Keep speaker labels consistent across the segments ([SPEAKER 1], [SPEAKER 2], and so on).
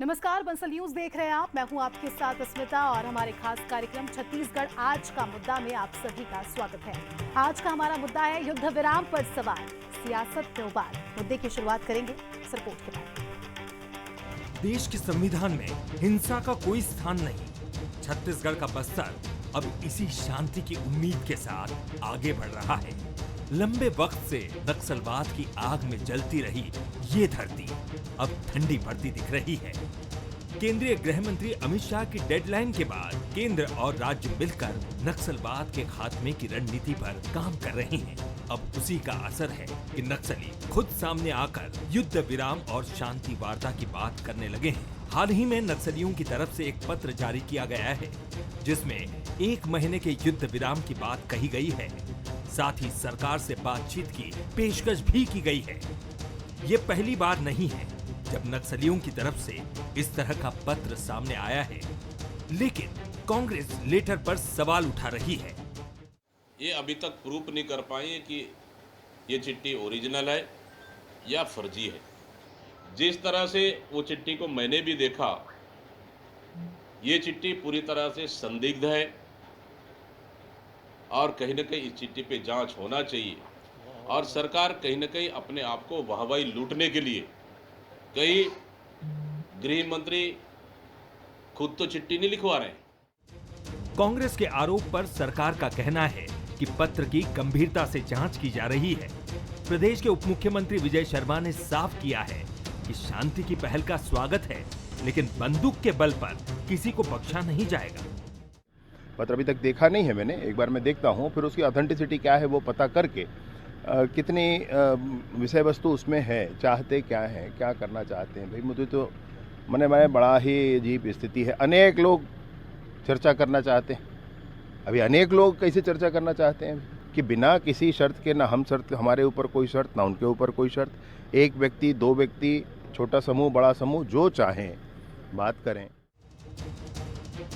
[SPEAKER 1] नमस्कार, बंसल न्यूज देख रहे हैं आप। मैं हूं आपके साथ अस्मिता और हमारे खास कार्यक्रम छत्तीसगढ़ आज का मुद्दा में आप सभी का स्वागत है। आज का हमारा मुद्दा है युद्ध विराम पर सवाल, सियासत में उबाल। मुद्दे की शुरुआत करेंगे इस रिपोर्ट के बाद।
[SPEAKER 2] देश के संविधान में हिंसा का कोई स्थान नहीं। छत्तीसगढ़ का बस्तर अब इसी शांति की उम्मीद के साथ आगे बढ़ रहा है। लंबे वक्त से नक्सलवाद की आग में जलती रही ये धरती अब ठंडी पड़ती दिख रही है। केंद्रीय गृह मंत्री अमित शाह की डेडलाइन के बाद केंद्र और राज्य मिलकर नक्सलवाद के खात्मे की रणनीति पर काम कर रहे हैं। अब उसी का असर है कि नक्सली खुद सामने आकर युद्ध विराम और शांति वार्ता की बात करने लगे हैं। हाल ही में नक्सलियों की तरफ से एक पत्र जारी किया गया है, जिसमें 1 महीने के युद्ध विराम की बात कही गई है। साथ ही सरकार से बातचीत की पेशकश भी की गई है। ये पहली बार नहीं है जब नक्सलियों की तरफ से इस तरह का पत्र सामने आया है, लेकिन कांग्रेस लेटर पर सवाल उठा रही है।
[SPEAKER 3] ये अभी तक प्रूफ नहीं कर पाई है कि ये चिट्ठी ओरिजिनल है या फर्जी है। जिस तरह से वो चिट्ठी को मैंने भी देखा, ये चिट्ठी पूरी तरह से संदिग्ध है और कहीं न कहीं इस चिट्ठी पे जांच होना चाहिए। और सरकार कहीं न कहीं अपने आप को वाहवाही लूटने के लिए, कई गृह मंत्री खुद तो चिट्ठी नहीं लिखवा रहे हैं।
[SPEAKER 2] कांग्रेस के आरोप पर सरकार का कहना है कि पत्र की गंभीरता से जांच की जा रही है। प्रदेश के उप मुख्यमंत्री विजय शर्मा ने साफ किया है कि शांति की पहल का स्वागत है, लेकिन बंदूक के बल पर किसी को बख्शा नहीं जाएगा।
[SPEAKER 4] पत्र अभी तक देखा नहीं है मैंने, एक बार मैं देखता हूँ, फिर उसकी ऑथेंटिसिटी क्या है वो पता करके कितनी विषय वस्तु उसमें है, चाहते क्या हैं, क्या करना चाहते हैं। भाई मुझे तो मैं बड़ा ही अजीब स्थिति है। अनेक लोग चर्चा करना चाहते हैं। अभी अनेक लोग कैसे चर्चा करना चाहते हैं कि बिना किसी शर्त के, ना हम शर्त, हमारे ऊपर कोई शर्त, ना उनके ऊपर कोई शर्त, एक व्यक्ति, 2 व्यक्ति, छोटा समूह, बड़ा समूह, जो चाहें बात करें।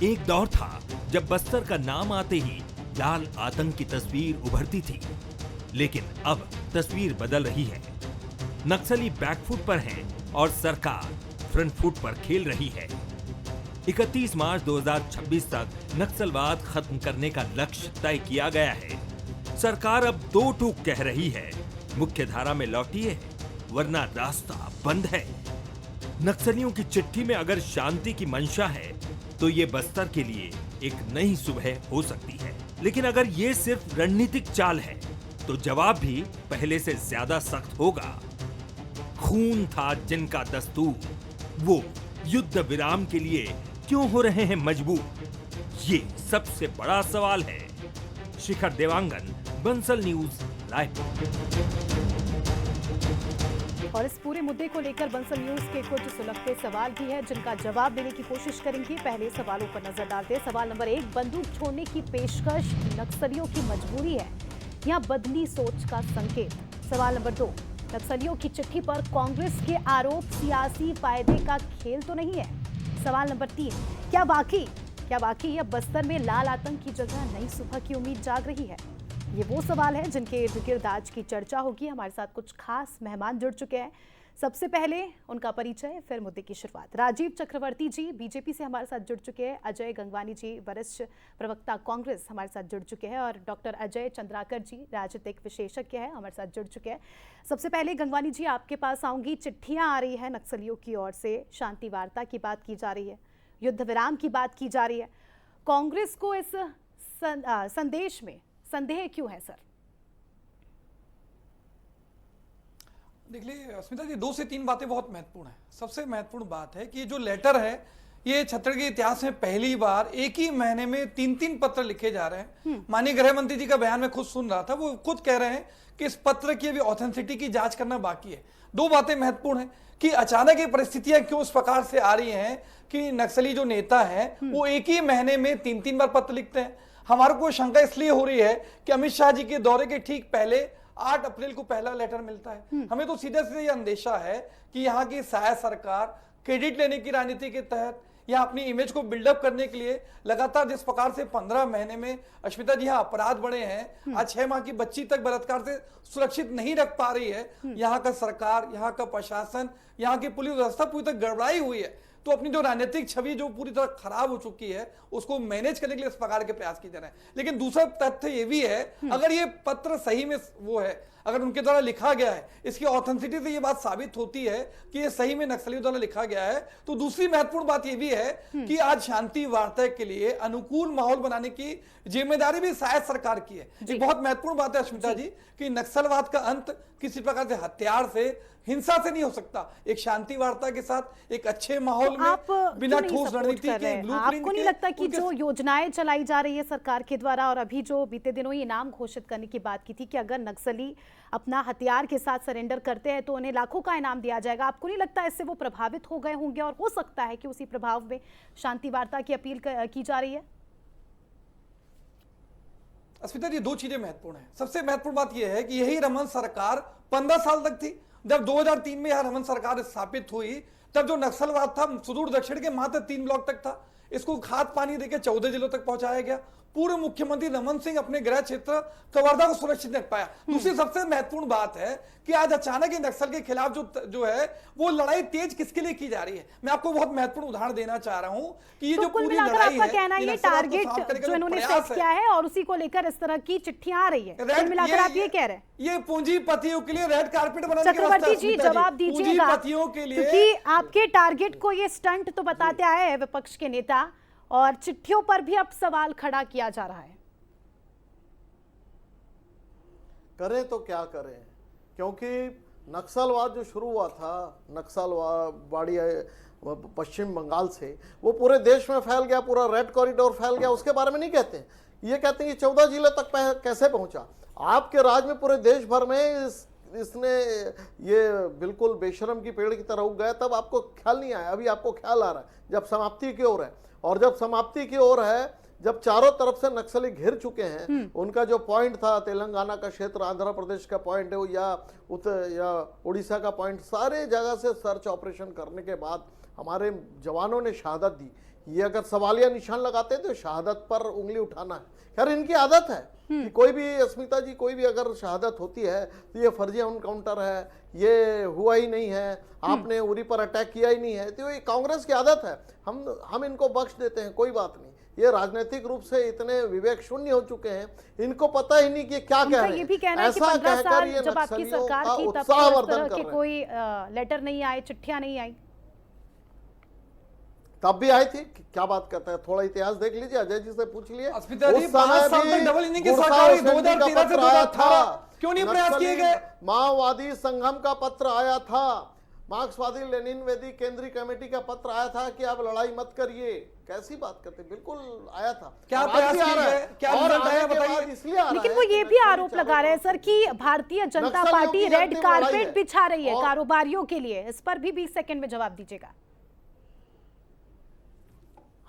[SPEAKER 2] एक दौर था जब बस्तर का नाम आते ही लाल आतंक की तस्वीर उभरती थी, लेकिन अब तस्वीर बदल रही है। नक्सली बैकफुट पर हैं और सरकार फ्रंट फुट पर खेल रही है। 31 मार्च 2026 तक नक्सलवाद खत्म करने का लक्ष्य तय किया गया है। सरकार अब 2 टूक कह रही है, मुख्य धारा में लौटिए वरना रास्ता बंद है। नक्सलियों की चिट्ठी में अगर शांति की मंशा है तो ये बस्तर के लिए एक नई सुबह हो सकती है, लेकिन अगर ये सिर्फ रणनीतिक चाल है तो जवाब भी पहले से ज्यादा सख्त होगा। खून था जिनका दस्तूर, वो युद्ध विराम के लिए क्यों हो रहे हैं मजबूर? ये सबसे बड़ा सवाल है। शिखर देवांगन, बंसल न्यूज, रायपुर।
[SPEAKER 1] और इस पूरे मुद्दे को लेकर बंसल न्यूज के कुछ सुलगते सवाल भी हैं, जिनका जवाब देने की कोशिश करेंगे। पहले सवालों पर नजर डालते हैं। सवाल नंबर 1, बंदूक छोड़ने की पेशकश नक्सलियों की मजबूरी है या बदली सोच का संकेत? सवाल नंबर 2, नक्सलियों की चिट्ठी पर कांग्रेस के आरोप सियासी फायदे का खेल तो नहीं है? सवाल नंबर 3, क्या बाकी अब बस्तर में लाल आतंक की जगह नई सुबह की उम्मीद जाग रही है? ये वो सवाल है जिनके इर्द गिर्द आज की चर्चा होगी। हमारे साथ कुछ खास मेहमान जुड़ चुके हैं। सबसे पहले उनका परिचय, फिर मुद्दे की शुरुआत। राजीव चक्रवर्ती जी बीजेपी से हमारे साथ जुड़ चुके हैं। अजय गंगवानी जी वरिष्ठ प्रवक्ता कांग्रेस हमारे साथ जुड़ चुके हैं और डॉक्टर अजय चंद्राकर जी राजनीतिक विशेषज्ञ हैं, हमारे साथ जुड़ चुके हैं। सबसे पहले गंगवानी जी आपके पास आऊंगी। चिट्ठियां आ रही है नक्सलियों की ओर से, शांति वार्ता की बात की जा रही है, युद्ध विराम की बात की जा रही है। कांग्रेस को इस संदेश में संदेह क्यों है सर?
[SPEAKER 5] देख लीजिए स्मिता जी, 2 से 3 बातें बहुत महत्वपूर्ण है। सबसे महत्वपूर्ण बात है कि जो लेटर है, ये छत्तीसगढ़ के इतिहास में पहली बार एक ही महीने में 3-3 पत्र लिखे जा रहे हैं। माननीय गृह मंत्री जी का बयान मैं खुद सुन रहा था, वो खुद कह रहे हैं कि इस पत्र की अभी ऑथेंटिसिटी की जांच करना बाकी है। 2 बातें महत्वपूर्ण है कि अचानक ये परिस्थितियां क्यों इस प्रकार से आ रही हैं कि नक्सली जो नेता है वो एक ही महीने में 3-3 बार पत्र लिखते हैं। हमारे को शंका इसलिए हो रही है कि अमित शाह जी के दौरे के ठीक पहले 8 अप्रैल को पहला लेटर मिलता है। हमें तो सीधे सीधे यह अंदेशा है कि यहाँ की शायद सरकार क्रेडिट लेने की राजनीति के तहत या अपनी इमेज को बिल्डअप करने के लिए लगातार जिस प्रकार से 15 महीने में अश्मिता जी यहाँ अपराध बढ़े हैं, आज 6 माह की बच्ची तक बलात्कार से सुरक्षित नहीं रख पा रही है, यहाँ का सरकार, यहाँ का प्रशासन, यहाँ की पुलिस व्यवस्था पूरी तरह गड़बड़ाई हुई है। तो अपनी जो राजनीतिक छवि जो पूरी तरह खराब हो चुकी है उसको मैनेज करने के लिए इस प्रकार के प्रयास किए जा रहे हैं। लेकिन दूसरा तथ्य ये भी है, अगर ये पत्र सही में वो है, अगर उनके द्वारा लिखा गया है, इसकी ऑथेंटिसिटी से ये बात साबित होती है कि ये सही में नक्सलियों द्वारा लिखा गया है, तो दूसरी महत्वपूर्ण बात ये भी है कि आज शांति वार्ता के लिए अनुकूल माहौल बनाने की जिम्मेदारी भी शायद सरकार की है। एक बहुत महत्वपूर्ण बात है स्मिता जी कि नक्सलवाद का अंत किसी प्रकार से हथियार से, हिंसा से नहीं हो सकता। एक शांति वार्ता के साथ एक अच्छे माहौल में बिना ठोस रणनीति के, ब्लूप्रिंट
[SPEAKER 1] आपको नहीं लगता कि जो योजनाएं चलाई जा रही है सरकार के द्वारा, और अभी जो बीते दिनों ही इनाम घोषित करने की बात की थी कि अगर नक्सली अपना हथियार के साथ सरेंडर करते हैं तो उन्हें लाखों का इनाम दिया जाएगा, आपको नहीं लगता इससे वो प्रभावित हो गए होंगे और हो सकता है कि उसी प्रभाव में शांति वार्ता की अपील की जा रही है?
[SPEAKER 5] अस्मिता जी, दो चीजें महत्वपूर्ण है। सबसे महत्वपूर्ण बात यह है कि यही रमन सरकार 15 साल तक थी। जब 2003 में यह रमन सरकार स्थापित हुई तब जो नक्सलवाद था सुदूर दक्षिण के मात्र 3 ब्लॉक तक था। इसको खाद पानी देकर 14 जिलों तक पहुंचाया गया। पूर्व मुख्यमंत्री रमन सिंह अपने गृह क्षेत्र कवर्धा को सुरक्षित रख पाया। दूसरी सबसे महत्वपूर्ण बात है कि आज अचानक नक्सल के खिलाफ जो है वो लड़ाई तेज किसके लिए की जा रही है। मैं आपको बहुत महत्वपूर्ण उदाहरण देना चाह रहा हूं कि ये
[SPEAKER 1] तो
[SPEAKER 5] जो पूरी
[SPEAKER 1] आपका
[SPEAKER 5] लड़ाई है,
[SPEAKER 1] कहना है ये टारगेट जो इन्होंने सेट किया है और उसी को लेकर इस तरह की चिट्ठियां आ रही है, कुल मिलाकर आप ये कह रहे हैं
[SPEAKER 5] ये पूंजीपतियों के लिए रेड कारपेट बनाने की
[SPEAKER 1] चक्रवर्ती जी जवाब दीजिएगा,
[SPEAKER 5] पूंजीपतियों के लिए,
[SPEAKER 1] क्योंकि आपके टारगेट को ये स्टंट तो बताते आए हैं विपक्ष के नेता और चिट्ठियों पर भी अब सवाल खड़ा किया जा रहा है।
[SPEAKER 6] करें तो क्या करें, क्योंकि नक्सलवाद जो शुरू हुआ था, नक्सलवाड़ी पश्चिम बंगाल से, वो पूरे देश में फैल गया, पूरा रेड कॉरिडोर फैल गया। उसके बारे में नहीं कहते हैं, ये कहते हैं कि 14 जिले तक कैसे पहुंचा। आपके राज में पूरे देश भर में इसने ये बिल्कुल बेशरम की पेड़ की तरह उग गया। तब आपको ख्याल नहीं आया, अभी आपको ख्याल आ रहा है जब समाप्ति की ओर है। और जब समाप्ति की ओर है, जब चारों तरफ से नक्सली घिर चुके हैं, उनका जो पॉइंट था तेलंगाना का क्षेत्र, आंध्र प्रदेश का पॉइंट है या उड़ीसा का पॉइंट, सारे जगह से सर्च ऑपरेशन करने के बाद हमारे जवानों ने शहादत दी। ये अगर सवालिया निशान लगाते तो शहादत पर उंगली उठाना है। खैर इनकी आदत है कि कोई भी, अस्मिता जी, कोई भी अगर शहादत होती है तो ये फर्जी एनकाउंटर है, ये हुआ ही नहीं है, आपने उरी पर अटैक किया ही नहीं है, तो ये कांग्रेस की आदत है। हम इनको बख्श देते हैं, कोई बात नहीं। ये राजनीतिक रूप से इतने विवेक शून्य हो चुके हैं, इनको पता ही नहीं कि क्या कह रहे हैं।
[SPEAKER 1] ये भी कहना है कि 15 साल जब आपकी सरकार थी तब इस तरह के कोई लेटर नहीं आए, चिट्ठियां नहीं आई।
[SPEAKER 6] तब भी आई थी, क्या बात करता है, थोड़ा इतिहास देख लीजिए, अजय जी से पूछ लिए।
[SPEAKER 5] उस समय भी डबल इंजन की सरकार 2013 से 2018 क्यों नहीं प्रयास किए गए?
[SPEAKER 6] माओवादी संगम का पत्र आया था, मार्क्सवादी लेनिनवादी केंद्रीय कमेटी का पत्र आया था कि आप लड़ाई मत करिए। कैसी बात करते, बिल्कुल आया था।
[SPEAKER 5] क्या प्रयास किए गए, क्या रिजल्ट आया बताइए।
[SPEAKER 1] लेकिन वो ये भी आरोप लगा रहे हैं सर कि Bharatiya Janata party red carpet बिछा रही है कारोबारियों के लिए। इस पर भी 20 सेकंड में जवाब दीजिएगा।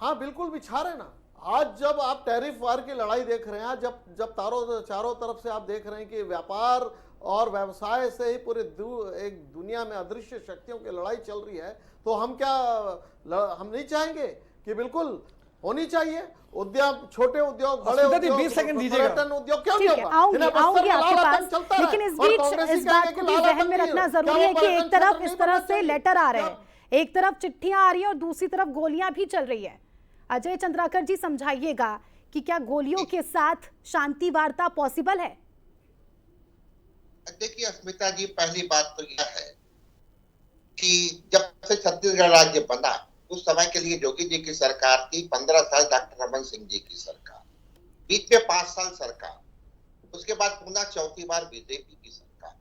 [SPEAKER 6] हाँ बिल्कुल बिछा रहे ना। आज जब आप टैरिफ वार की लड़ाई देख रहे हैं, जब चारों तरफ से आप देख रहे हैं कि व्यापार और व्यवसाय से ही पूरे एक दुनिया में अदृश्य शक्तियों की लड़ाई चल रही है, तो हम नहीं चाहेंगे कि बिल्कुल होनी चाहिए उद्योग, छोटे उद्योग, बड़े उद्योग,
[SPEAKER 5] 20 सेकंड दीजिएगा।
[SPEAKER 6] पर्यटन उद्योग क्यों
[SPEAKER 1] ठीक
[SPEAKER 6] नहीं
[SPEAKER 1] है,
[SPEAKER 6] होगा?
[SPEAKER 1] आऊंगी आपके पास, लेकिन इस बीच इस बात को भी जहन में रखना जरूरी है कि एक तरफ इस तरह से लेटर आ रहे हैं, एक तरफ चिट्ठियां आ रही है और दूसरी तरफ गोलियां भी चल रही है। अजय चंद्राकर जी समझाइएगा कि क्या गोलियों के साथ शांति वार्ता पॉसिबल है?
[SPEAKER 7] देखिए अस्मिता जी, पहली बात तो यह है कि जब से छत्तीसगढ़ राज्य बना उस समय के लिए जोगी जी की सरकार थी, 15 साल डॉक्टर रमन सिंह जी की सरकार, बीच में 5 साल सरकार, उसके बाद पुनः चौथी बार बीजेपी की सरकार।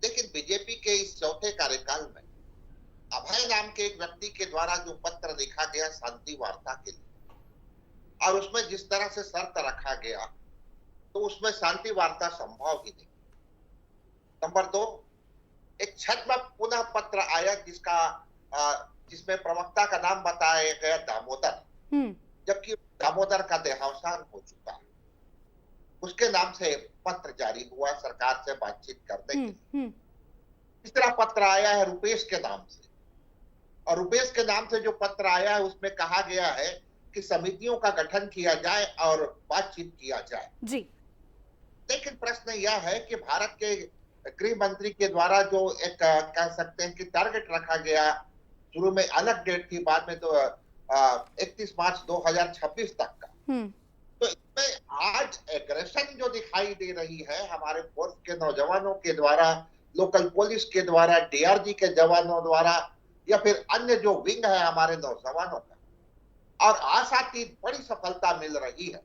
[SPEAKER 7] लेकिन बीजेपी के इस चौथे कार्यकाल में अभय नाम के एक व्यक्ति के द्वारा जो पत्र लिखा गया शांति वार्ता के लिए, और उसमें जिस तरह से शर्त रखा गया, तो उसमें शांति वार्ता संभव ही नहीं। नंबर 2, एक छद्म पुनः पत्र आया जिसमें प्रवक्ता का नाम बताया गया दामोदर, जबकि दामोदर का देहावसान हो चुका है। उसके नाम से पत्र जारी हुआ सरकार से बातचीत करने के लिए। तीसरा पत्र आया है रुपेश के नाम से, और रुपेश के नाम से जो पत्र आया है उसमें कहा गया है कि समितियों का गठन किया जाए और बातचीत किया जाए
[SPEAKER 1] जी।
[SPEAKER 7] लेकिन प्रश्न यह है कि भारत के गृह मंत्री के द्वारा जो एक कह सकते हैं कि टारगेट रखा गया शुरू में अलग डेट थी, बाद में तो 31 मार्च 2026 तक का। तो इसमें आज एग्रेशन जो दिखाई दे रही है हमारे फोर्स के नौजवानों के द्वारा, लोकल पुलिस के द्वारा, डीआरजी के जवानों द्वारा, या फिर अन्य जो विंग है हमारे नौजवानों का, और आशातीत बड़ी सफलता मिल रही है,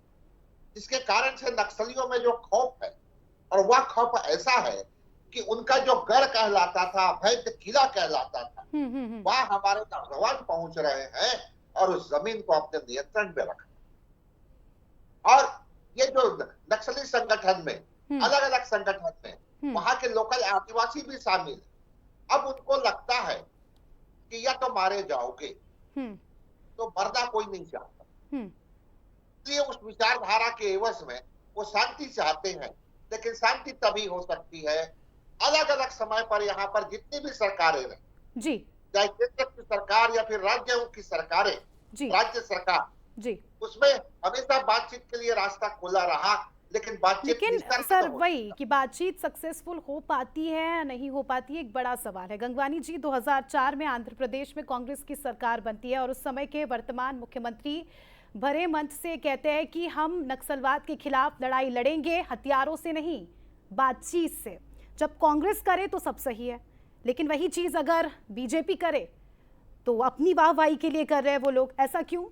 [SPEAKER 7] जिसके कारण से नक्सलियों में जो खौफ है, और वह खौफ ऐसा है कि उनका जो गढ़ कहलाता था, अभेद्य किला कहलाता था, वह हमारे नौजवान पहुंच रहे हैं और उस जमीन को अपने नियंत्रण में रखा। और ये जो नक्सली संगठन में, अलग अलग संगठन में वहां के लोकल आदिवासी भी शामिल है। अब उनको लगता है कि या तो मारे जाओगे, तो मरना कोई नहीं चाहता, इसलिए उस विचारधारा के एवज में वो शांति चाहते हैं। लेकिन शांति तभी हो सकती है अलग अलग समय पर यहाँ पर जितनी भी सरकारें रहे
[SPEAKER 1] जी,
[SPEAKER 7] चाहे केंद्र की सरकार या फिर राज्यों की सरकारें, राज्य सरकार जी, उसमें हमेशा बातचीत के लिए रास्ता खुला रहा। लेकिन
[SPEAKER 1] सर वही कि बातचीत सक्सेसफुल हो पाती है या नहीं हो पाती है, एक बड़ा सवाल है। गंगवानी जी, 2004 में आंध्र प्रदेश में कांग्रेस की सरकार बनती है और उस समय के वर्तमान मुख्यमंत्री भरे मंच से कहते हैं कि हम नक्सलवाद के खिलाफ लड़ाई लड़ेंगे, हथियारों से नहीं, बातचीत से। जब कांग्रेस करे तो सब सही है, लेकिन वही चीज अगर बीजेपी करे तो अपनी वाहवाही के लिए कर रहे हैं वो लोग, ऐसा क्यों?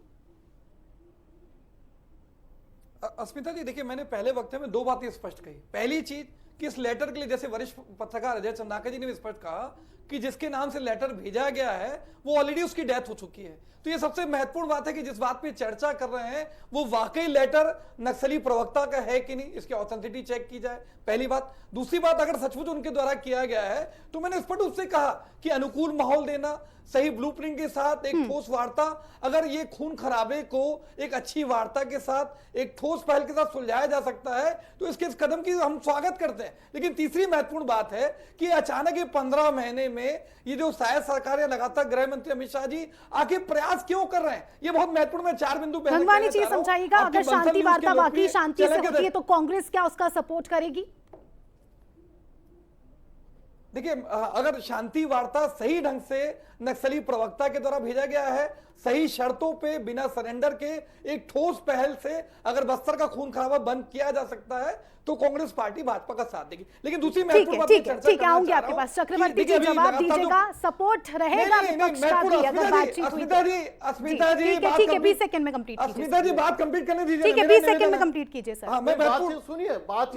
[SPEAKER 5] अस्मिता जी देखिए, मैंने पहले वक्त में दो बातें स्पष्ट कही। पहली चीज कि इस लेटर के लिए, जैसे वरिष्ठ पत्रकार अजय चंदाकर जी ने भी स्पष्ट कहा कि जिसके नाम से लेटर भेजा गया है वो ऑलरेडी उसकी डेथ हो चुकी है। तो ये सबसे महत्वपूर्ण बात है कि जिस बात पे चर्चा कर रहे हैं वो वाकई लेटर नक्सली प्रवक्ता का है कि नहीं, इसकी ऑथेंटिसिटी चेक की जाए, पहली बात। दूसरी बात, अगर सचमुच उनके द्वारा किया गया है तो मैंने स्पष्ट रूप से कहा कि अनुकूल माहौल देना, सही ब्लूप्रिंट के साथ एक ठोस वार्ता, अगर ये खून खराबे को एक अच्छी वार्ता के साथ, एक ठोस पहल के साथ सुलझाया जा सकता है तो इसके इस कदम की हम स्वागत करते हैं। लेकिन तीसरी महत्वपूर्ण बात है कि अचानक ये 15 महीने में ये जो शायद सरकार या लगातार गृह मंत्री अमित शाह जी आके प्रयास क्यों कर रहे हैं, ये बहुत महत्वपूर्ण। मैं 4 बिंदु
[SPEAKER 1] गंगवानी जी समझाइएगा, अगर शांति वार्ता वाकई शांति से होती है तो कांग्रेस क्या उसका सपोर्ट करेगी?
[SPEAKER 5] देखिए, अगर शांति वार्ता सही ढंग से नक्सली प्रवक्ता के द्वारा भेजा गया है, सही शर्तों पे, बिना सरेंडर के, एक ठोस पहल से अगर बस्तर का खून खराबा बंद किया जा सकता है तो कांग्रेस पार्टी भाजपा का साथ देगी। लेकिन दूसरी महत्वपूर्ण बात
[SPEAKER 1] ठीक है, आऊंगी आपके पास। चक्रवर्ती जी जवाब दीजिएगा, सपोर्ट रहेगा विपक्ष का भी अगर बातचीत हुई तो?
[SPEAKER 5] अस्मिता जी
[SPEAKER 1] ठीक है, 20 सेकंड में कंप्लीट कीजिए।
[SPEAKER 5] अस्मिता जी बात कंप्लीट करने दीजिए।
[SPEAKER 1] ठीक है, 20 सेकंड में कंप्लीट कीजिए सर।
[SPEAKER 5] मैं
[SPEAKER 6] सुनिए बात।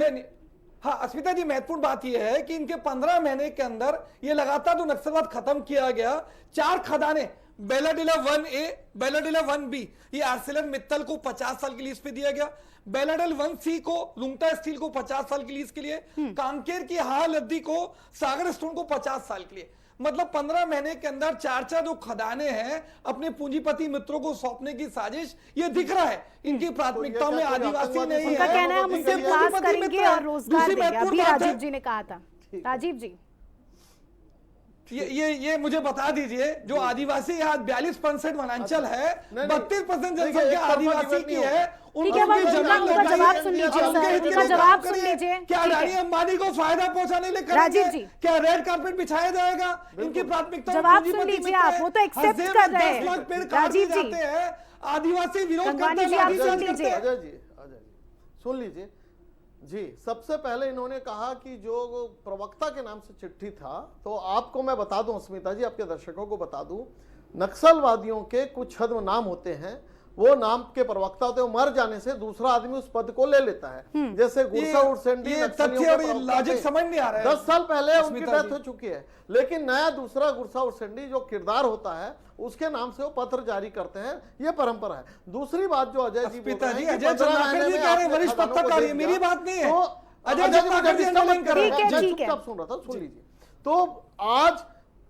[SPEAKER 5] हाँ अस्मिता जी, महत्वपूर्ण बात यह है कि इनके 15 महीने के अंदर ये लगातार जो नक्सलवाद खत्म किया गया, 4 खदानें, बेलाडीला 1A, बेलाडीला 1B, ये आर्सेलर मित्तल को 50 साल की लीज पे दिया गया। बेलाडल 1C को, लुंगटा स्टील को 50 साल की लीज के लिए, कांकेर की हालद्दी को, सागर स्टोन को 50 साल के लिए। मतलब 15 महीने के अंदर 4 जो खदानें हैं अपने पूंजीपति मित्रों को सौंपने की साजिश, ये दिख रहा है। इनकी प्राथमिकता में आदिवासी नहीं है।
[SPEAKER 1] उनका कहना है हम उनसे विकास करेंगे और रोजगार देंगे, अभी राजीव जी ने कहा था। राजीव जी
[SPEAKER 5] ये मुझे बता दीजिए, जो आदिवासी यहाँ 42% वनांचल है, 32% जनसंख्या आदिवासी की है,
[SPEAKER 1] उनका जवाब सुन लीजिए सर, उनका जवाब सुन लीजिए।
[SPEAKER 5] क्या अडानी अंबानी को फायदा पहुंचाने के लिए
[SPEAKER 1] राजीव जी,
[SPEAKER 5] क्या रेड कार्पेट बिछाया जाएगा? इनकी प्राथमिकता
[SPEAKER 1] जवाब सुन लीजिए आप, वो तो एक्सेप्ट कर रहे हैं। राजीव जी,
[SPEAKER 5] आदिवासी विरोध करते हैं।
[SPEAKER 1] आप सुन लीजिए।
[SPEAKER 6] अजय जी सुन लीजिए जी। सबसे पहले इन्होंने कहा कि जो प्रवक्ता के नाम से चिट्ठी था, तो आपको मैं बता दूं अस्मिता जी, आपके दर्शकों को बता दूं, नक्सलवादियों के कुछ छद्म नाम होते हैं, वो नाम के प्रवक्ता होते हैं, मर जाने से दूसरा आदमी उस पद को ले लेता है। जैसे गुरसा उर्सेंडी
[SPEAKER 5] लॉजिक समझ नहीं आ रहा है।
[SPEAKER 6] 10 साल पहले उनकी डेथ हो चुकी है, लेकिन नया दूसरा गुरसा उर्सेंडी जो किरदार होता है उसके नाम से वो पत्र जारी करते हैं, ये परंपरा है। दूसरी बात जो अजय जी बोल रहे हैं,
[SPEAKER 5] वरिष्ठ पत्रकार, ये मेरी बात नहीं है,
[SPEAKER 6] अजय जी चुपचाप सुन रहा था, सुन लीजिए। तो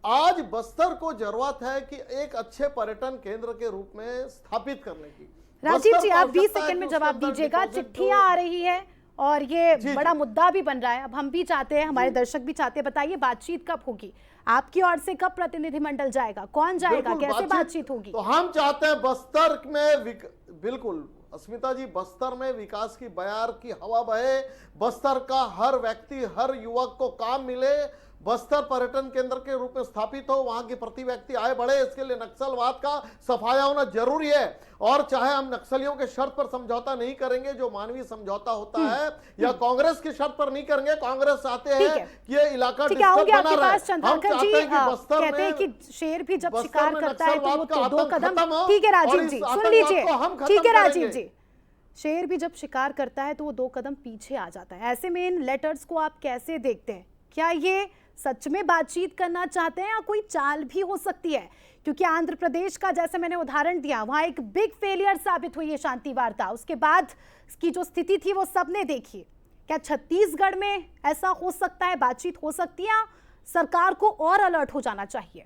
[SPEAKER 6] आज बस्तर को जरूरत है कि एक अच्छे पर्यटन केंद्र के रूप में स्थापित करने की।
[SPEAKER 1] राजीव जी, आप 20 सेकंड में जवाब दीजिएगा। चिट्ठियां आ रही है और ये बड़ा मुद्दा भी बन रहा है, अब हम भी चाहते हैं, हमारे दर्शक भी चाहते हैं, बताइए बातचीत कब होगी? आपकी ओर से कब प्रतिनिधिमंडल जाएगा, कौन जाएगा, कैसे बातचीत होगी?
[SPEAKER 6] तो हम चाहते हैं बस्तर में बिल्कुल अस्मिता जी, बस्तर में विकास की बयार की हवा बहे, बस्तर का हर व्यक्ति, हर युवक को काम मिले, बस्तर पर्यटन केंद्र के रूप में स्थापित हो, वहां की प्रति व्यक्ति आय बढ़े, इसके लिए नक्सलवाद का सफाया होना जरूरी है। और चाहे हम नक्सलियों के शर्त पर समझौता नहीं करेंगे, जो मानवीय समझौता होता है, या कांग्रेस की शर्त पर नहीं करेंगे। कांग्रेस चाहते हैं कि ये इलाका डिस्टर्ब बना रहे। हम चाहते हैं कि बस्तर
[SPEAKER 1] कहते हैं कि शेर भी जब शिकार करता है तो वो दो कदम,
[SPEAKER 6] खत्म।
[SPEAKER 1] ठीक है राजीव जी, सुन लीजिए, ठीक है राजीव
[SPEAKER 6] करेंगे।
[SPEAKER 1] जी, शेर भी जब शिकार करता है तो वो 2 कदम पीछे आ जाता है। ऐसे में इन लेटर्स को आप कैसे देखते हैं? क्या ये सच में बातचीत करना चाहते हैं या कोई चाल भी हो सकती है? क्योंकि आंध्र प्रदेश का, जैसे मैंने उदाहरण दिया, वहां एक बिग फेलियर साबित हुई है शांति वार्ता। उसके बाद की जो स्थिति थी वो सबने देखी। क्या छत्तीसगढ़ में ऐसा हो सकता है, बातचीत हो सकती है, सरकार को और अलर्ट हो जाना चाहिए?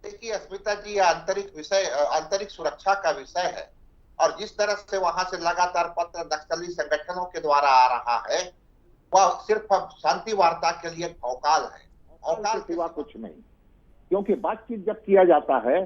[SPEAKER 7] देखिए अस्मिता जी, आंतरिक सुरक्षा का विषय है, और जिस तरह से वहां से लगातार पत्र नक्सली संगठनों के द्वारा आ रहा है, वह सिर्फ शांति वार्ता के लिए अवकाल है,
[SPEAKER 8] अवकाल के सिवा कुछ नहीं। क्योंकि बातचीत जब किया जाता है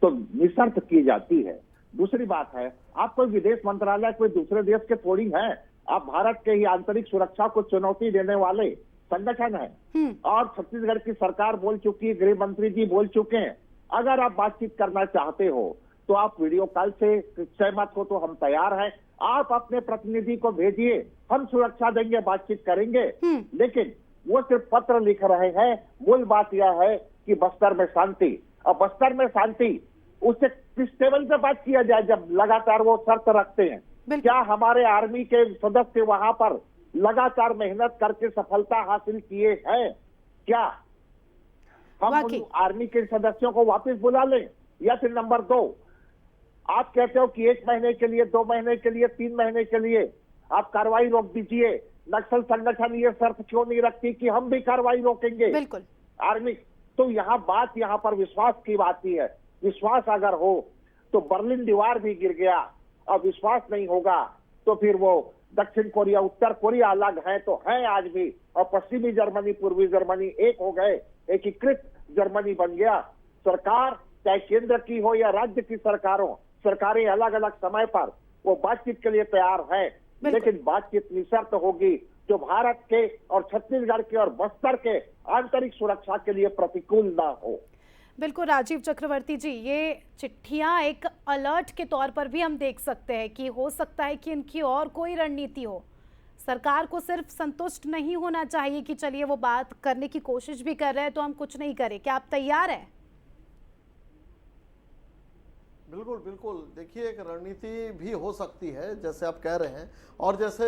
[SPEAKER 8] तो निशर्त की जाती है। दूसरी बात है, आप कोई विदेश मंत्रालय कोई दूसरे देश के थोड़ी हैं, आप भारत के ही आंतरिक सुरक्षा को चुनौती देने वाले संगठन है। और छत्तीसगढ़ की सरकार बोल चुकी है, गृह मंत्री जी बोल चुके हैं, अगर आप बातचीत करना चाहते हो तो आप वीडियो कॉल से सहमत हो तो हम तैयार हैं, आप अपने प्रतिनिधि को भेजिए, हम सुरक्षा देंगे, बातचीत करेंगे। लेकिन वो सिर्फ पत्र लिख रहे हैं। मूल बात यह है कि बस्तर में शांति, और बस्तर में शांति उससे किस टेबल पे बात किया जाए जब लगातार वो शर्त रखते हैं? क्या हमारे आर्मी के सदस्य वहां पर लगातार मेहनत करके सफलता हासिल किए हैं? क्या हम उन आर्मी के सदस्यों को वापस बुला लें? या फिर नंबर 2, आप कहते हो कि 1 महीने के लिए, 2 महीने के लिए, 3 महीने के लिए आप कार्रवाई रोक दीजिए। नक्सल संगठन ये शर्त क्यों नहीं रखती कि हम भी कार्रवाई रोकेंगे?
[SPEAKER 1] बिल्कुल।
[SPEAKER 8] आर्मी तो यहाँ पर विश्वास की बात ही है। विश्वास अगर हो तो बर्लिन दीवार भी गिर गया, और विश्वास नहीं होगा तो फिर वो दक्षिण कोरिया, उत्तर कोरिया अलग है तो है आज भी, और पश्चिमी जर्मनी, पूर्वी जर्मनी एक हो गए, एकीकृत जर्मनी बन गया। सरकार चाहे केंद्र की हो या राज्य की सरकारें अलग अलग समय पर वो बातचीत के लिए तैयार है, लेकिन बातचीत निशर्त होगी जो भारत के और छत्तीसगढ़ के और बस्तर के आंतरिक सुरक्षा के लिए प्रतिकूल ना हो।
[SPEAKER 1] बिल्कुल राजीव चक्रवर्ती जी, ये चिट्ठियां एक अलर्ट के तौर पर भी हम देख सकते हैं कि हो सकता है कि इनकी और कोई रणनीति हो। सरकार को सिर्फ संतुष्ट नहीं होना चाहिए कि चलिए वो बात करने की कोशिश भी कर रहे हैं तो हम कुछ नहीं करें। क्या आप तैयार हैं?
[SPEAKER 6] बिल्कुल बिल्कुल, देखिए एक रणनीति भी हो सकती है जैसे आप कह रहे हैं, और जैसे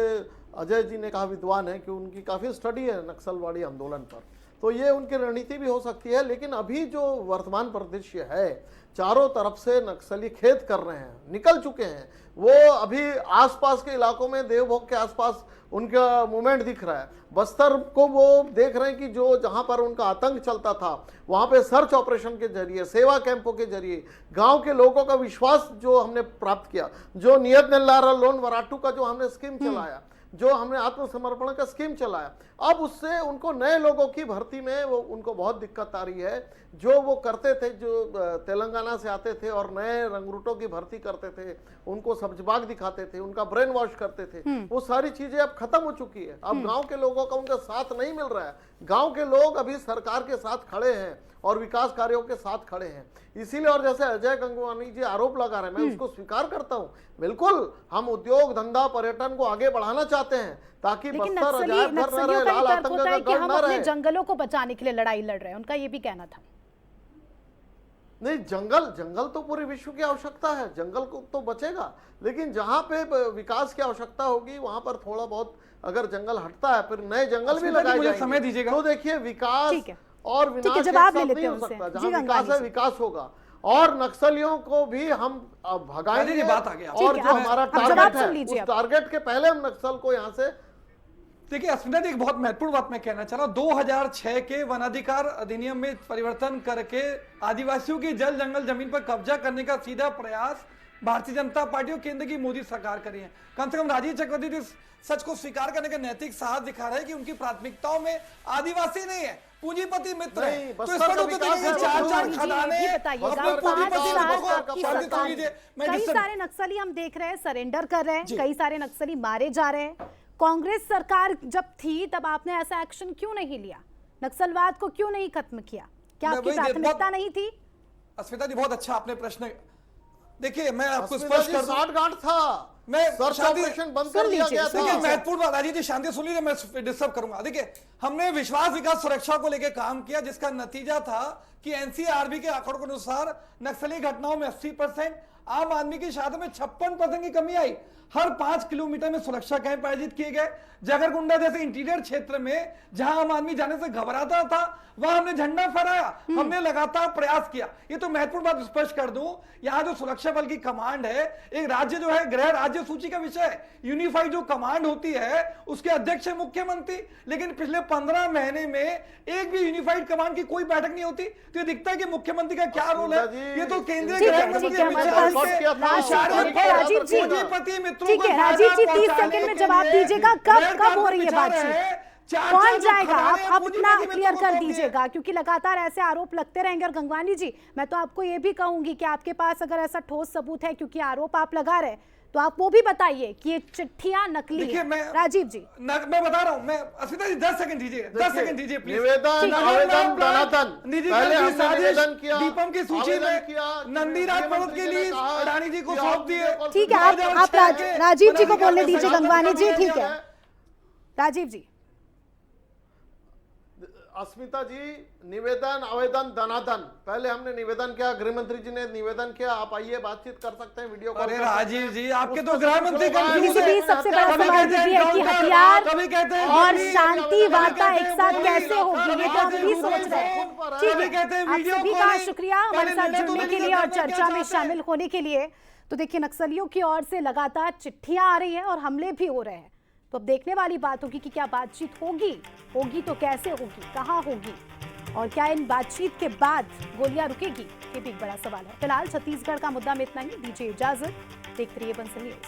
[SPEAKER 6] अजय जी ने कहा, विद्वान है कि उनकी काफ़ी स्टडी है नक्सलवादी आंदोलन पर, तो ये उनकी रणनीति भी हो सकती है। लेकिन अभी जो वर्तमान परिदृश्य है, चारों तरफ से नक्सली खेद कर रहे हैं, निकल चुके हैं। वो अभी आसपास के इलाकों में, देवभोग के आसपास उनका मूवमेंट दिख रहा है। बस्तर को वो देख रहे हैं कि जो जहां पर उनका आतंक चलता था, वहां पे सर्च ऑपरेशन के जरिए, सेवा कैंपों के जरिए गांव के लोगों का विश्वास जो हमने प्राप्त किया, जो नियत नेल्लारा लोन वराटू का जो हमने स्कीम चलाया, जो हमने आत्मसमर्पण का स्कीम चलाया, अब उससे उनको नए लोगों की भर्ती में वो उनको बहुत दिक्कत आ रही है। जो वो करते थे, जो तेलंगाना से आते थे और नए रंगरूटों की भर्ती करते थे, उनको सब्जबाग दिखाते थे, उनका ब्रेन वॉश करते थे, वो सारी चीजें अब खत्म हो चुकी है। अब गांव के लोगों का उनका साथ नहीं मिल रहा है। गांव के लोग अभी सरकार के साथ खड़े हैं और विकास कार्यों के साथ खड़े हैं। इसीलिए, और जैसे अजय गंगवानी जी आरोप लगा रहे हैं, मैं उसको स्वीकार करता हूं। बिल्कुल, हम उद्योग धंधा पर्यटन को आगे बढ़ाना चाहते हैं ताकि बस्तर अजायब घर न रहे, लाल आतंक का गढ़ न रहे।
[SPEAKER 1] जंगलों को बचाने के लिए लड़ाई लड़ रहे हैं, उनका ये भी कहना था।
[SPEAKER 6] नहीं, जंगल तो पूरे विश्व की आवश्यकता है, जंगल को तो बचेगा, लेकिन जहां पे विकास की आवश्यकता होगी वहां पर थोड़ा बहुत अगर जंगल हटता है, फिर नए जंगल भी लगाए जाएंगे।
[SPEAKER 5] समय दीजिएगा
[SPEAKER 6] तो देखिए, विकास और विनाश
[SPEAKER 1] जवाब
[SPEAKER 6] एक
[SPEAKER 1] ले
[SPEAKER 6] साथ
[SPEAKER 1] लेते
[SPEAKER 6] नहीं
[SPEAKER 1] हैं
[SPEAKER 6] हो
[SPEAKER 1] उनसे।
[SPEAKER 6] सकता।
[SPEAKER 1] जी,
[SPEAKER 6] जहां विकास है, विकास होगा, और नक्सलियों को भी हम भगाएंगे।
[SPEAKER 5] बात आ गया,
[SPEAKER 6] और जो हमारा टारगेट है, उस
[SPEAKER 1] आप।
[SPEAKER 6] टारगेट के पहले हम नक्सल को यहाँ से।
[SPEAKER 5] देखिए अस्मिता जी, एक बहुत महत्वपूर्ण बात मैं कहना चाह रहा हूँ। 2006 के वन अधिकार अधिनियम में परिवर्तन करके आदिवासियों की जल जंगल जमीन पर कब्जा करने का सीधा प्रयास भारतीय जनता पार्टी और केंद्र की मोदी सरकार करी है। कम से कम राजीव चक्रवर्ती इस सच को स्वीकार करने का नैतिक साहस दिखा रहे हैं कि उनकी प्राथमिकताओं में आदिवासी नहीं है, पूंजीपति मित्र है। तो इस पर तो चार खदाने,
[SPEAKER 1] कई सारे नक्सली हम देख रहे हैं सरेंडर कर रहे हैं, कई सारे नक्सली मारे जा रहे हैं। कांग्रेस सरकार जब थी तब आपने ऐसा एक्शन क्यों नहीं लिया? नक्सलवाद को क्यों नहीं खत्म किया? क्या
[SPEAKER 5] मैं
[SPEAKER 1] आपकी
[SPEAKER 5] वही
[SPEAKER 1] प्राथमिकता नहीं थी?
[SPEAKER 5] अस्मिता जी बहुत अच्छा आपने प्रश्न, देखिए मैं आपको
[SPEAKER 6] अस्मिता
[SPEAKER 5] स्पष्ट
[SPEAKER 6] जी,
[SPEAKER 5] कर दूं,
[SPEAKER 6] साठगांठ था,
[SPEAKER 5] मैं
[SPEAKER 6] सर्च
[SPEAKER 5] शांति-
[SPEAKER 6] ऑपरेशन बंद
[SPEAKER 1] सुन
[SPEAKER 6] कर दिया
[SPEAKER 1] लीजिए,
[SPEAKER 6] गया
[SPEAKER 1] सुन
[SPEAKER 5] देखिए
[SPEAKER 6] था।
[SPEAKER 5] महत्वपूर्ण बात, राजीव जी शांति सुनिए, मैं डिस्टर्ब करूंगा। देखिए हमने विश्वास विकास सुरक्षा को लेकर काम किया, जिसका नतीजा था कि एनसीआरबी के आंकड़ों के अनुसार नक्सली घटनाओं में 80%, आम आदमी की शहादत में 56% की कमी आई। हर 5 किलोमीटर में सुरक्षा कैंप आयोजित किए गए। जगरगुंडा जैसे इंटीरियर क्षेत्र में जहां आम आदमी जाने से घबराता था, वहां हमने झंडा फहराया, हमने लगातार प्रयास किया। ये तो महत्वपूर्ण बात स्पष्ट कर दूं, यहाँ जो सुरक्षा बल की कमांड है, एक राज्य जो है गृह राज्य सूची का विषय है। यूनिफाइड जो कमांड होती है उसके अध्यक्ष है मुख्यमंत्री, लेकिन पिछले 15 महीने में एक भी यूनिफाइड कमांड की कोई बैठक नहीं होती। तो ये दिखता है कि मुख्यमंत्री का क्या रोल है। ये तो केंद्रीय
[SPEAKER 1] ठीक है,
[SPEAKER 5] गृह
[SPEAKER 1] ठीक
[SPEAKER 5] मंत्री
[SPEAKER 1] है,
[SPEAKER 5] अमित
[SPEAKER 1] हमारे
[SPEAKER 5] शाह
[SPEAKER 1] पास
[SPEAKER 5] के
[SPEAKER 1] राजीव है, राजीव जी।
[SPEAKER 5] पूंजीपति मित्रों
[SPEAKER 1] ठीक
[SPEAKER 5] को
[SPEAKER 1] है राजीव जी, 30
[SPEAKER 5] फायदा
[SPEAKER 1] सेकंड में
[SPEAKER 5] पहुंचाने
[SPEAKER 1] जवाब
[SPEAKER 5] के लिए
[SPEAKER 1] दीजिएगा। कब हो रही है
[SPEAKER 5] बिछा रहे
[SPEAKER 1] बातचीत?
[SPEAKER 5] हैं। चार
[SPEAKER 1] कौन
[SPEAKER 5] चार
[SPEAKER 1] जाएगा?
[SPEAKER 5] खदानें
[SPEAKER 1] आप
[SPEAKER 5] पूंजीपति
[SPEAKER 1] अपना
[SPEAKER 5] मित्रों
[SPEAKER 1] क्लियर
[SPEAKER 5] को
[SPEAKER 1] कर
[SPEAKER 5] सौंप दिए।
[SPEAKER 1] दीजिएगा, क्योंकि लगातार ऐसे आरोप लगते रहेंगे। और गंगवानी जी, मैं तो आपको ये भी कहूंगी कि आपके पास अगर ऐसा ठोस सबूत है, क्योंकि आरोप आप लगा रहे, तो आप वो भी बताइए कि ये चिट्ठियां नकली
[SPEAKER 5] देखिए
[SPEAKER 1] हैं।
[SPEAKER 5] मैं
[SPEAKER 1] राजीव जी,
[SPEAKER 5] मैं बता रहा हूं, मैं अस्मिता जी 10 सेकंड दीजिए, 10 सेकंड दीजिए प्लीज।
[SPEAKER 6] निवेदन, आवेदन, धनातन।
[SPEAKER 5] निजीकरण
[SPEAKER 6] पहले
[SPEAKER 5] की
[SPEAKER 6] हमने
[SPEAKER 5] साजिश
[SPEAKER 6] निवेदन किया,
[SPEAKER 5] दीपम की सूची
[SPEAKER 6] आवेदन
[SPEAKER 5] में
[SPEAKER 6] किया,
[SPEAKER 5] नंदीराज पर्वत
[SPEAKER 6] मुख्यमंत्री
[SPEAKER 5] के
[SPEAKER 6] जी ने
[SPEAKER 5] लिए
[SPEAKER 6] कहा
[SPEAKER 5] अडानी जी को
[SPEAKER 6] कि
[SPEAKER 5] सौंप
[SPEAKER 6] आप
[SPEAKER 5] दिए।
[SPEAKER 6] वीडियो कॉल
[SPEAKER 1] ठीक है, आप राजीव जी को बोलने दीजिए। गंगवानी जी, ठीक है, राजीव जी।
[SPEAKER 6] अस्मिता जी, निवेदन, आवेदन, धनातन। पहले हमने निवेदन किया, गृह मंत्री जी ने निवेदन किया, आप आइए बातचीत कर सकते हैं, वीडियो कॉल
[SPEAKER 5] अरे
[SPEAKER 6] कर सकते हैं।
[SPEAKER 5] राजीव जी, आपके तो
[SPEAKER 6] उसमें
[SPEAKER 5] गृह
[SPEAKER 6] कुछ
[SPEAKER 5] मंत्री
[SPEAKER 6] लोग आए
[SPEAKER 5] कंफ्यूज
[SPEAKER 6] हुए
[SPEAKER 1] किसी
[SPEAKER 6] हैं,
[SPEAKER 1] भी सबसे बड़ा
[SPEAKER 6] हत्या
[SPEAKER 1] सवाल
[SPEAKER 6] करते हैं,
[SPEAKER 1] ये है कि
[SPEAKER 6] काउंटर,
[SPEAKER 1] हथियार
[SPEAKER 5] कभी कहते हैं
[SPEAKER 1] और
[SPEAKER 5] गोली,
[SPEAKER 1] शांति वार्ता
[SPEAKER 5] कभी
[SPEAKER 1] एक
[SPEAKER 5] कहते
[SPEAKER 1] साथ
[SPEAKER 5] हैं
[SPEAKER 1] कैसे
[SPEAKER 5] गोली,
[SPEAKER 1] होगी, ये तो हम भी सोच रहे हैं। ठीक
[SPEAKER 5] कभी कहते हैं
[SPEAKER 1] है, आप
[SPEAKER 5] वीडियो
[SPEAKER 1] सभी का
[SPEAKER 5] कॉलिंग,
[SPEAKER 1] शुक्रिया हमारे साथ
[SPEAKER 5] पहले
[SPEAKER 1] जुड़ने के लिए और चर्चा में शामिल होने के लिए। तो देखिए, नक्सलियों की ओर से लगातार चिट्ठियां आ रही हैं और हमले भी हो रहे हैं। तो अब देखने वाली बात होगी कि क्या बातचीत होगी तो कैसे होगी, कहां होगी, और क्या इन बातचीत के बाद गोलियां रुकेगी, ये भी एक बड़ा सवाल है। फिलहाल छत्तीसगढ़ का मुद्दा में इतना ही। दीजिए इजाजत, देखते रहिए बंसल न्यूज।